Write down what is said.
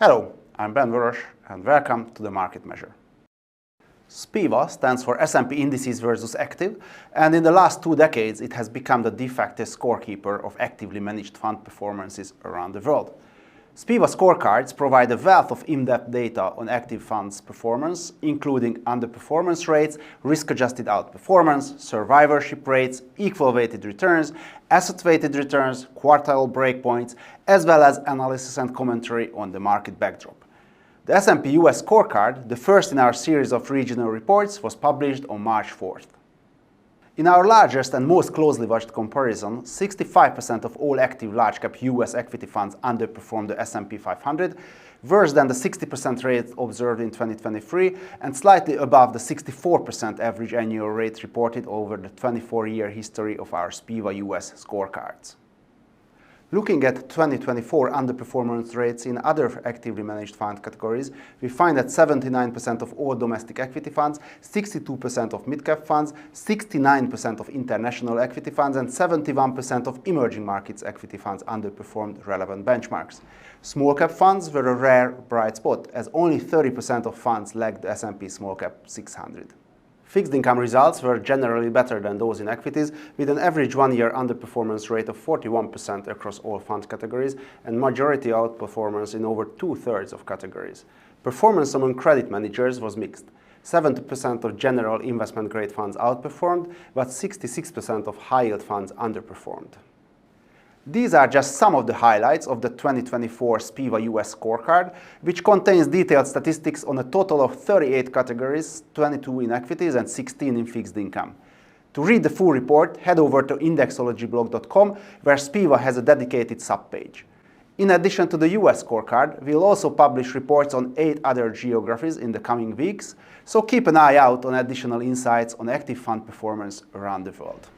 Hello, I'm Vörös and welcome to the Market Measure. SPIVA stands for S&P Indices versus Active, and in the last 2 decades it has become the de facto scorekeeper of actively managed fund performances around the world. SPIVA scorecards provide a wealth of in-depth data on active funds' performance, including underperformance rates, risk-adjusted outperformance, survivorship rates, equal-weighted returns, asset-weighted returns, quartile breakpoints, as well as analysis and commentary on the market backdrop. The S&P U.S. scorecard, the first in our series of regional reports, was published on March 4th. In our largest and most closely watched comparison, 65% of all active large-cap U.S. equity funds underperformed the S&P 500, worse than the 60% rate observed in 2023 and slightly above the 64% average annual rate reported over the 24-year history of our SPIVA U.S. scorecards. Looking at 2024 underperformance rates in other actively managed fund categories, we find that 79% of all domestic equity funds, 62% of mid-cap funds, 69% of international equity funds, and 71% of emerging markets equity funds underperformed relevant benchmarks. Small-cap funds were a rare bright spot, as only 30% of funds lagged the S&P Small-Cap 600. Fixed income results were generally better than those in equities, with an average one-year underperformance rate of 41% across all fund categories and majority outperformance in over 2/3 of categories. Performance among credit managers was mixed. 70% of general investment-grade funds outperformed, but 66% of high-yield funds underperformed. These are just some of the highlights of the 2024 SPIVA U.S. scorecard, which contains detailed statistics on a total of 38 categories, 22 in equities and 16 in fixed income. To read the full report, head over to indexologyblog.com, where SPIVA has a dedicated subpage. In addition to the U.S. scorecard, we'll also publish reports on 8 other geographies in the coming weeks, so keep an eye out on additional insights on active fund performance around the world.